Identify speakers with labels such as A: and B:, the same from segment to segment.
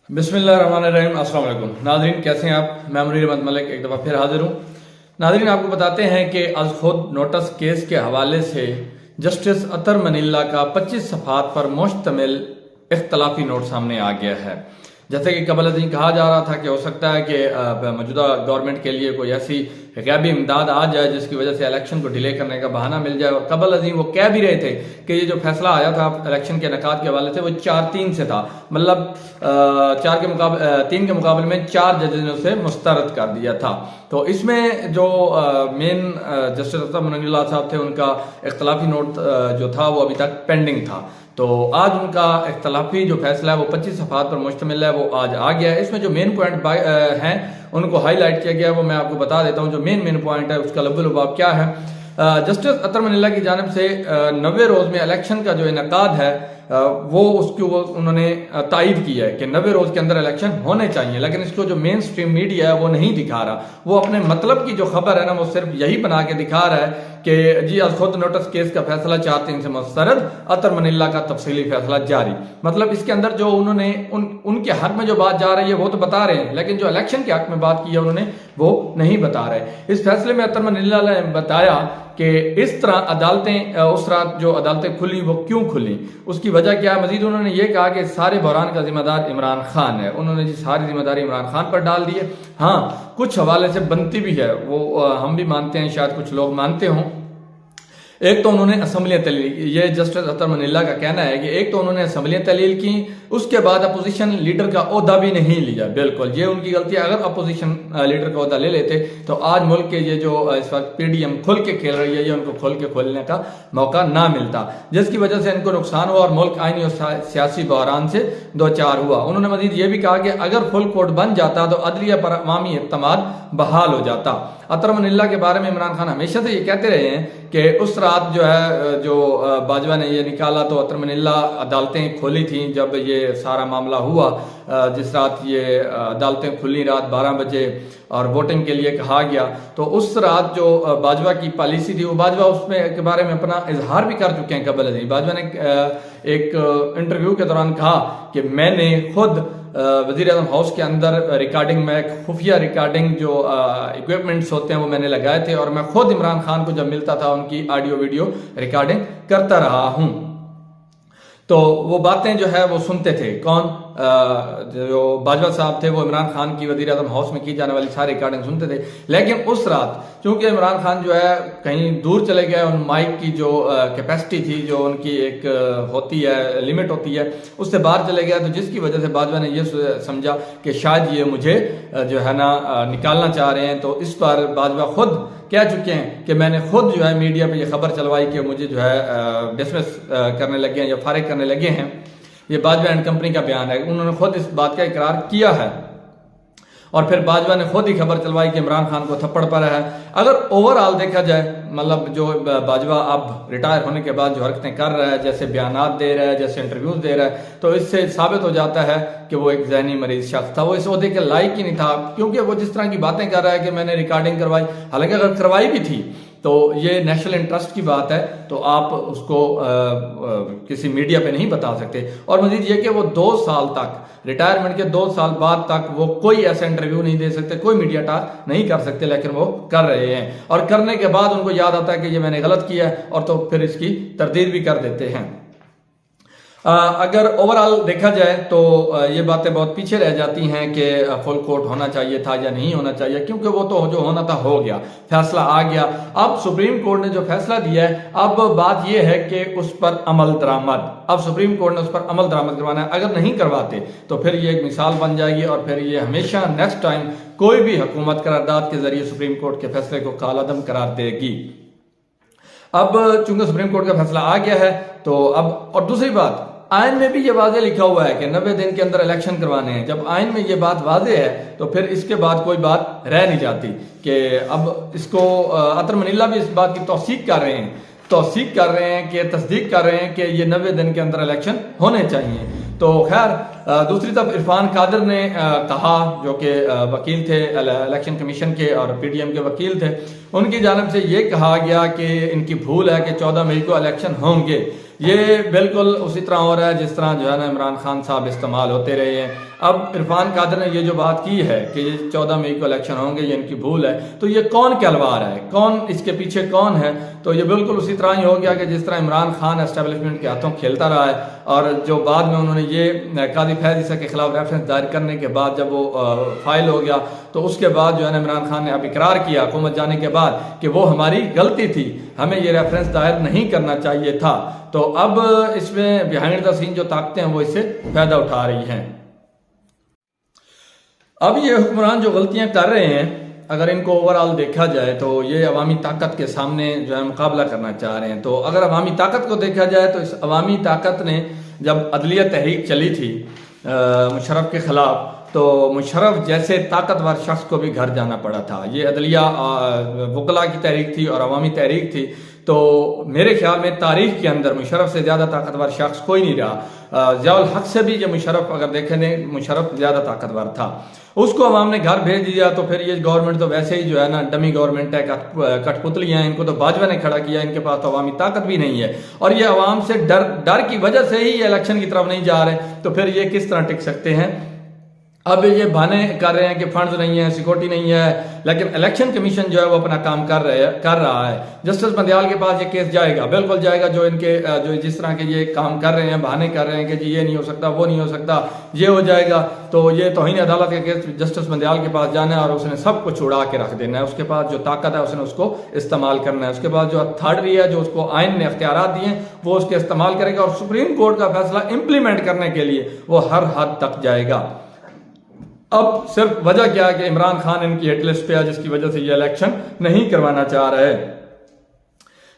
A: बिस्मिल्लाहिर्रहमानिर्रहीम। अस्सलाम वालेकुम नाज़रीन, कैसे हैं आप? मैं मुनीर अहमद मलिक एक दफ़ा फिर हाजिर हूँ। नाज़रीन, आपको बताते हैं कि आज खुद नोटिस केस के हवाले से जस्टिस अतर मनीला का 25 सफ़हात पर मुश्तमिल इख्तलाफी नोट सामने आ गया है। जैसे कि कबल अज़ीं कहा जा रहा था कि हो सकता है कि मौजूदा गवर्नमेंट के लिए कोई ऐसी गैबी इमदाद आ जाए जिसकी वजह से इलेक्शन को डिले करने का बहाना मिल जाए। और कबल अज़ीं वो कह भी रहे थे कि ये जो फैसला आया था इलेक्शन के इनेकाद के हवाले से वो 4-3 से था, मतलब 3 के मुकाबले में 4 जजेस ने उसे मुस्तरद कर दिया था। तो इसमें जो मेन जस्टिस अतर मनीला साहब थे, उनका इख्तलाफी नोट जो था वो अभी तक पेंडिंग था। तो आज उनका इख्तलाफी जो फैसला है वो 25 सफ़हात पर मुश्तमिल है, वो आज आ गया है। इसमें जो मेन पॉइंट हैं उनको हाईलाइट किया गया है, वो मैं आपको बता देता हूँ। जो मेन पॉइंट है उसका लब्बुल-लुबाब क्या है। जस्टिस अतर मनीला की जानिब से 90 रोज़ में इलेक्शन का जो इनेकाद है वो उसको उन्होंने तायद किया है कि 90 रोज़ के अंदर इलेक्शन होने चाहिए, लेकिन इसको जो मेन स्ट्रीम मीडिया है वो नहीं दिखा रहा। वो अपने मतलब की जो खबर है ना वो सिर्फ यही बना के दिखा रहा है कि जी आज खुद नोटिस केस का फैसला 4-3 से मुस्तरद, अतर मनीला का तफसीली फैसला जारी। मतलब इसके अंदर जो उन्होंने उनके हक में जो बात जा रही है वो तो बता रहे हैं, लेकिन जो इलेक्शन के हक में बात की है उन्होंने वो नहीं बता रहे। इस फैसले में अतर मनीला ने बताया कि इस तरह अदालतें उस रात जो अदालतें खुली वो क्यों खुली, उसकी वजह क्या है। मजीद उन्होंने ये कहा कि सारे बहरान का जिम्मेदार इमरान खान है। उन्होंने जी सारी जिम्मेदारी इमरान खान पर डाल दी है। हाँ, कुछ हवाले से बनती भी है, वो हम भी मानते हैं, शायद कुछ लोग मानते हों। एक तो उन्होंने असम्बलियाँ तहलील, ये जस्टिस अतर मनीला का कहना है कि एक तो उन्होंने असम्बलियाँ तहलील की, उसके बाद अपोजिशन लीडर का ओहदा भी नहीं लिया। बिल्कुल ये उनकी गलती है। अगर अपोजिशन लीडर का ओहदा ले लेते तो आज मुल्क के ये जो इस वक्त पीडीएम खुल के खेल रही है ये उनको खुल के खोलने का मौका ना मिलता, जिसकी वजह से इनको नुकसान हुआ और मुल्क आईनी और सियासी बहरान से दो चार हुआ। उन्होंने मजीद ये भी कहा कि अगर फुल कोर्ट बन जाता तो अदलिया पर अवामी इत्तेमाद बहाल हो जाता। अतर मनीला के बारे में इमरान खान हमेशा से ये कहते रहे हैं कि उस रात जो है जो बाजवा ने ये निकाला तो अतर मनीला अदालतें खोली थी जब ये सारा मामला हुआ। जिस रात ये अदालतें खुली रात 12 बजे और वोटिंग के लिए कहा गया, तो उस रात जो बाजवा की पॉलिसी थी वो बाजवा उसमें के बारे में अपना इजहार भी कर चुके हैं। कबल अज़ीं बाजवा ने एक इंटरव्यू के दौरान कहा कि मैंने खुद वज़ीर आज़म हाउस के अंदर रिकॉर्डिंग में खुफिया रिकॉर्डिंग जो इक्विपमेंट्स होते हैं वो मैंने लगाए थे और मैं खुद इमरान खान को जब मिलता था उनकी ऑडियो वीडियो रिकॉर्डिंग करता रहा हूँ। तो वो बातें जो है वो सुनते थे कौन, जो बाजवा साहब थे वो इमरान खान की वज़ीर आज़म हाउस में की जाने वाली सारी रिकॉर्डिंग सुनते थे। लेकिन उस रात चूंकि इमरान खान जो है कहीं दूर चले गए, उन माइक की जो कैपेसिटी थी, जो उनकी एक होती है लिमिट होती है, उससे बाहर चले गया, तो जिसकी वजह से बाजवा ने ये समझा कि शायद ये मुझे जो है ना निकालना चाह रहे हैं। तो इस पर बाजवा खुद कह चुके हैं कि मैंने खुद जो है मीडिया पे ये खबर चलवाई कि मुझे जो है डिसमिस करने लगे हैं या फारिग करने लगे हैं। ये बाजवा एंड कंपनी का बयान है, उन्होंने खुद इस बात का इकरार किया है। और फिर बाजवा ने खुद ही खबर चलवाई कि इमरान खान को थप्पड़ पड़ा है। अगर ओवरऑल देखा जाए, मतलब जो बाजवा अब रिटायर होने के बाद जो हरकतें कर रहा है, जैसे बयानात दे रहा है, जैसे इंटरव्यूज दे रहा है, तो इससे साबित हो जाता है कि वो एक ज़हनी मरीज शख्स था। वो इस ओहदे के लायक ही नहीं था, क्योंकि वो जिस तरह की बातें कर रहा है कि मैंने रिकॉर्डिंग करवाई, हालांकि अगर करवाई भी थी तो ये नेशनल इंटरेस्ट की बात है, तो आप उसको किसी मीडिया पे नहीं बता सकते। और मजीद ये कि वो 2 साल तक, रिटायरमेंट के 2 साल बाद तक वो कोई ऐसा इंटरव्यू नहीं दे सकते, कोई मीडिया टॉक नहीं कर सकते, लेकिन वो कर रहे हैं। और करने के बाद उनको याद आता है कि ये मैंने गलत किया है, और तो फिर इसकी तरदीद भी कर देते हैं। अगर ओवरऑल देखा जाए तो ये बातें बहुत पीछे रह जाती हैं कि फुल कोर्ट होना चाहिए था या नहीं होना चाहिए, क्योंकि वो तो जो होना था हो गया, फैसला आ गया। अब सुप्रीम कोर्ट ने जो फैसला दिया है, अब बात यह है कि उस पर अमल दरामद, अब सुप्रीम कोर्ट ने उस पर अमल दरामद करवाना है। अगर नहीं करवाते तो फिर ये एक मिसाल बन जाएगी और फिर ये हमेशा नेक्स्ट टाइम कोई भी हुकूमत करारदाद के जरिए सुप्रीम कोर्ट के फैसले को कालादम करार देगी। अब चूंकि सुप्रीम कोर्ट का फैसला आ गया है तो अब, और दूसरी बात, आइन में भी ये वाजे लिखा हुआ है कि 90 दिन के अंदर इलेक्शन करवाने हैं। जब आइन में ये बात वाजे है तो फिर इसके बाद कोई बात रह नहीं जाती कि अब इसको अतर मनीला भी इस बात की तौसीक कर रहे हैं कि तस्दीक कर रहे हैं कि ये 90 दिन के अंदर इलेक्शन होने चाहिए। तो खैर दूसरी तरफ इरफान कादर ने कहा, जो कि वकील थे इलेक्शन कमीशन के और पीडीएम के वकील थे, उनकी जानिब से ये कहा गया कि इनकी भूल है कि 14 मई को इलेक्शन होंगे। ये बिल्कुल उसी तरह हो रहा है जिस तरह जो है ना इमरान खान साहब इस्तेमाल होते रहे हैं। अब इरफान कादर ने ये जो बात की है कि ये 14 मई को इलेक्शन होंगे, ये इनकी भूल है, तो ये कौन कहलवा रहा है, कौन इसके पीछे कौन है? तो ये बिल्कुल उसी तरह ही हो गया कि जिस तरह इमरान खान एस्टेब्लिशमेंट के हाथों खेलता रहा है, और जो बाद में उन्होंने ये काजी फैज ईसा के खिलाफ रेफरेंस दायर करने के बाद जब वो फाइल हो गया, तो उसके बाद जो है ना इमरान खान ने अब इकरार किया हुकूमत जाने के बाद कि वो हमारी गलती थी, हमें ये रेफरेंस दायर नहीं करना चाहिए था। तो अब इसमें बिहाइंड द सीन जो ताकतें हैं वो इससे फायदा उठा रही हैं। अब ये हुक्मरान जो गलतियां कर रहे हैं, अगर इनको ओवरऑल देखा जाए तो ये अवामी ताकत के सामने जो है मुकाबला करना चाह रहे हैं। तो अगर अवामी ताकत को देखा जाए तो इस अवामी ताकत ने जब अदलिया तहरीक चली थी मुशर्रफ के खिलाफ, तो मुशर्रफ जैसे ताकतवर शख्स को भी घर जाना पड़ा था। ये अदलिया वकला की तहरीक थी और अवामी तहरीक थी, तो मेरे ख्याल में तारीख के अंदर मुशर्रफ से ज़्यादा ताकतवर शख्स कोई नहीं रहा। ज़ियाउल हक से भी जो मुशर्रफ अगर देखें, मुशर्रफ ज़्यादा ताकतवर था, उसको अवाम ने घर भेज दिया। तो फिर ये गवर्नमेंट तो वैसे ही जो है ना डमी गवर्नमेंट है, कठपुतलियाँ हैं, इनको तो बाजवा ने खड़ा किया, इनके पास तो अवामी ताकत भी नहीं है, और ये अवाम से डर की वजह से ही ये इलेक्शन की तरफ नहीं जा रहे। तो फिर ये किस तरह टिक सकते हैं? अब ये बहाने कर रहे हैं कि फंड्स नहीं है, सिक्योरिटी नहीं है, लेकिन इलेक्शन कमीशन जो है वो अपना काम कर रहा है। जस्टिस बंदियाल के पास ये केस जाएगा, बिल्कुल जाएगा। जो जिस तरह के ये काम कर रहे हैं, बहाने कर रहे हैं कि जी ये नहीं हो सकता, वो नहीं हो सकता, ये हो जाएगा, तो ये तौहीन अदालत का केस जस्टिस बंदियाल के पास जाना है और उसने सब कुछ उड़ा के रख देना है। उसके पास जो ताकत है उसने उसको इस्तेमाल करना है। उसके बाद जो अथॉरिटी है, जो उसको आइन ने अख्तियारात दिए हैं, वो उसके इस्तेमाल करेगा और सुप्रीम कोर्ट का फैसला इंप्लीमेंट करने के लिए वो हर हद तक जाएगा। अब सिर्फ वजह क्या है कि इमरान खान इनकी हिट लिस्ट पे है, जिसकी वजह से ये इलेक्शन नहीं करवाना चाह रहे।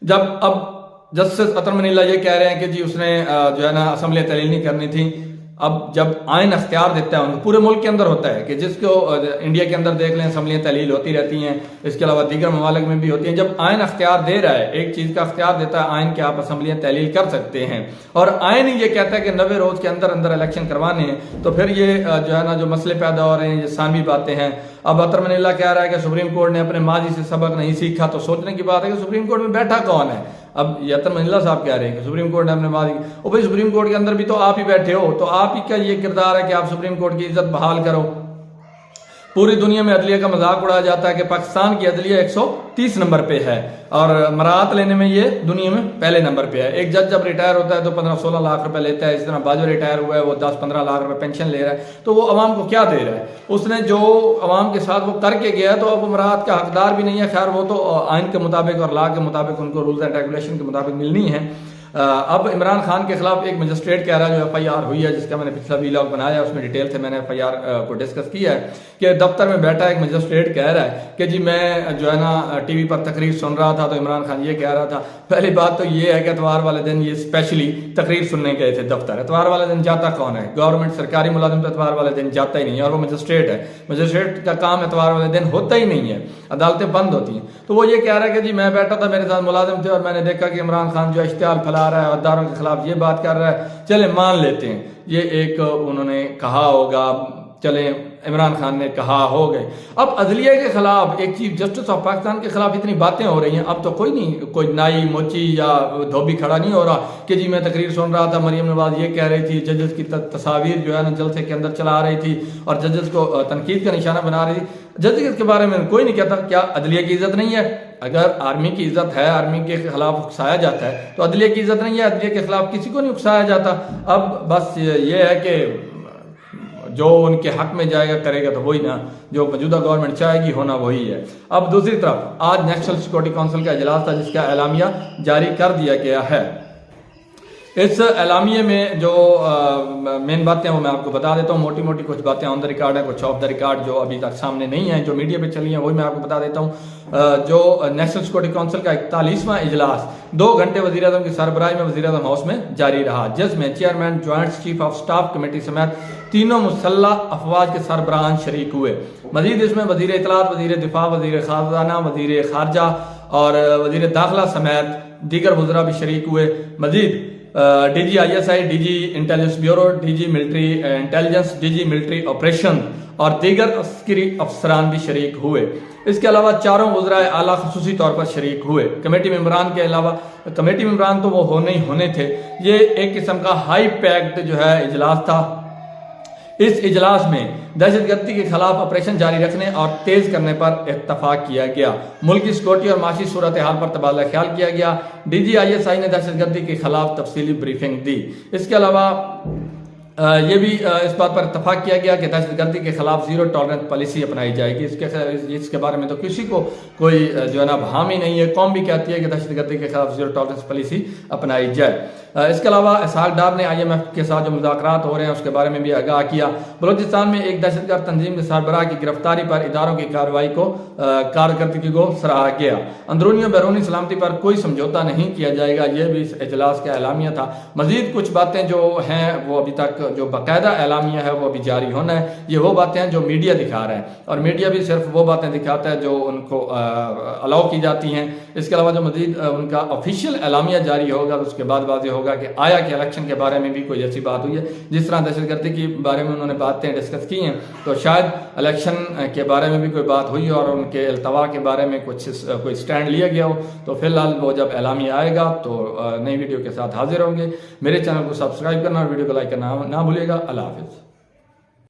A: जब अब जस्टिस अतर मनीला ये कह रहे हैं कि जी उसने जो है ना असम्बली तहलील नहीं करनी थी। अब जब आइन अख्तियार देता है, पूरे मुल्क के अंदर होता है कि जिसको इंडिया के अंदर देख लें असम्बलियाँ तहलील होती रहती हैं, इसके अलावा दीगर ममालिक में भी होती हैं। जब आइन अख्तियार दे रहा है, एक चीज़ का अख्तियार देता है आइन के, आप असम्बलियाँ तहलील कर सकते हैं, और आइन ये कहता है कि 90 रोज़ के अंदर अंदर इलेक्शन करवाने हैं, तो फिर ये जो है ना जो मसले पैदा हो रहे हैं, ये सानवी बातें हैं। अब अतर मनीला कह रहा है कि सुप्रीम कोर्ट ने अपने माजी से सबक नहीं सीखा, तो सोचने की बात है कि सुप्रीम कोर्ट में बैठा कौन है। अब ये अतर मनीला साहब कह रहे हैं कि सुप्रीम कोर्ट ने अपने माजी, और भाई सुप्रीम कोर्ट के अंदर भी तो आप ही बैठे हो, तो आप ही का ये किरदार है कि आप सुप्रीम कोर्ट की इज्जत बहाल करो। पूरी दुनिया में अदलिया का मजाक उड़ाया जाता है कि पाकिस्तान की अदलिया 130 नंबर पे है और मराहत लेने में ये दुनिया में पहले नंबर पे है। एक जज जब रिटायर होता है तो 15-16 लाख रुपए लेता है। इस तरह बाजवा रिटायर हुआ है, वो 10-15 लाख रुपए पेंशन ले रहा है। तो वो अवाम को क्या दे रहा है? उसने जो अवाम के साथ वो करके गया है, तो अब मराहत का हकदार भी नहीं है। खैर वो तो आइन के मुताबिक और लॉ के मुताबिक उनको रूल्स एंड रेगुलेशन के मुताबिक मिलनी है। अब इमरान खान के खिलाफ एक मजिस्ट्रेट कह रहा है, जो FIR हुई है, जिसका मैंने पिछला व्लॉग बनाया, उसमें डिटेल से मैंने FIR को डिस्कस किया है, कि दफ्तर में बैठा एक मजिस्ट्रेट कह रहा है कि जी मैं जो है ना टीवी पर तकरीर सुन रहा था, तो इमरान खान ये कह रहा था। पहली बात तो ये है कि इतवार वाले दिन ये स्पेशली तकरीर सुनने गए थे दफ्तर। इतवार वाले दिन जाता कौन है? गवर्नमेंट सरकारी मुलाजिम तो इतवार वाले दिन जाता ही नहीं है, और वो मजिस्ट्रेट है। मजिस्ट्रेट का काम इतवार वाले दिन होता ही नहीं है, अदालतें बंद होती हैं। तो वो ये कह रहा है कि जी मैं बैठा था, मेरे साथ मुलाजिम थे, और मैंने देखा कि इमरान खान जो इश्तिहार फैला रहा है, गद्दारों के खिलाफ ये बात कर रहा है, चले मान लेते हैं ये एक उन्होंने कहा होगा, चले इमरान खान ने कहा हो गए। अब अदलिया के खिलाफ, एक चीफ जस्टिस ऑफ पाकिस्तान के खिलाफ इतनी बातें हो रही हैं, अब तो कोई नहीं, कोई नाई मोची या धोबी खड़ा नहीं हो रहा कि जी मैं तकरीर सुन रहा था, मरियम नवाज ये कह रही थी, जजेस की तस्वीर जो है ना जलसे के अंदर चला रही थी और जजेस को तनकीद का निशाना बना रही थी। जजेस के बारे में कोई नहीं कहता। क्या अदलिया की इज्जत नहीं है? अगर आर्मी की इज्जत है, आर्मी के खिलाफ उकसाया जाता है, तो अदलिया की इज्जत नहीं है? अदलिया के खिलाफ किसी को नहीं उकसाया जाता। अब बस ये है कि जो उनके हक में जाएगा करेगा, तो वही ना जो मौजूदा गवर्नमेंट चाहेगी होना वही है। अब दूसरी तरफ आज नेशनल सिक्योरिटी काउंसिल का इजलास था, जिसका एलामिया जारी कर दिया गया है। इस एलामिये में जो मेन बातें हैं वो मैं आपको बता देता हूँ। मोटी मोटी कुछ बातें ऑन द रिकॉर्ड है, कुछ ऑफ द रिकॉर्ड जो अभी तक सामने नहीं है, जो मीडिया पे चली हैं वही मैं आपको बता देता हूँ। जो नेशनल सिक्योरिटी काउंसिल का 41वां इजलास 2 घंटे वज़ीर-ए-आज़म की सरबराही में वज़ीर-ए-आज़म हाउस में जारी रहा, जिसमें chairman, joint chief of staff committee समेत तीनों मुसल्लह अफवाज के सरबराहान शरीक हुए। मजीद इसमें वज़ीर इत्तलात, वज़ीर दिफा, वज़ीर ख़जाना, वज़ीर खारजा और वज़ीर दाखिला समेत दीगर वज़रा भी शरीक हुए। मजीद DG ISI, DG intelligence bureau, DG military intelligence, DG military operation और दीगर अस्करी अफसरान भी शरीक हुए। इसके अलावा चारों वज़राए आला खुसूसी तौर पर शरीक हुए। कमेटी मेंबरान के अलावा, कमेटी मेंबरान तो वो होने ही होने थे, ये एक किस्म का हाई पैक्ड जो है इजलास था। इस इजलास में दहशतगर्दी के खिलाफ ऑपरेशन जारी रखने और तेज करने पर इत्तफाक किया गया। मुल्क की सिक्योरिटी और माशी सूरत हाल पर तबादला ख्याल किया गया। डीजी ISI ने दहशतगर्दी के खिलाफ तफसीली ब्रीफिंग दी। इसके अलावा ये भी इस बात पर इत्तफाक किया गया कि दहशतगर्दी के खिलाफ जीरो टॉलरेंस पॉलिसी अपनाई जाएगी। इसके बारे में तो किसी को कोई जो है ना भाम ही नहीं है। कौम भी कहती है कि दहशतगर्दी के खिलाफ जीरो टॉलरेंस पॉलिसी अपनाई जाए। इसके अलावा इसहाक डार ने IMF के साथ जो मुज़ाकरात हो रहे हैं उसके बारे में भी आगाह किया। बलूचिस्तान में एक दहशतगर्द तंजीम के सरबराह की गिरफ्तारी पर इदारों की कार्रवाई को कारकर्दगी को सराहा गया। अंदरूनी और बैरूनी सलामती पर कोई समझौता नहीं किया जाएगा, यह भी इस इजलास का एलामिया था। मजीद कुछ बातें जो हैं वो अभी तक जो बाकायदा एलामिया है वो अभी जारी होना है। ये वो बातें हैं जो मीडिया दिखा रहा है और मीडिया भी सिर्फ वो बातें दिखाता है जो उनको अलाउ की जाती हैं। इसके अलावा जो मजीद उनका ऑफिशियल एलामिया जारी होगा तो उसके बाद वाज़ेह होगा कि आया कि इलेक्शन के बारे में भी कोई ऐसी बात हुई है। जिस तरह दहशतगर्दी के बारे में उन्होंने बातें डिस्कस की हैं तो शायद इलेक्शन के बारे में भी कोई बात हुई और उनके अल्तवा के बारे में कोई स्टैंड लिया गया हो। तो फिलहाल वो जब एलामिया आएगा तो नई वीडियो के साथ हाजिर होंगे। मेरे चैनल को सब्सक्राइब करना और वीडियो को लाइक करना ना भूलिएगा। अल्लाह हाफिज़।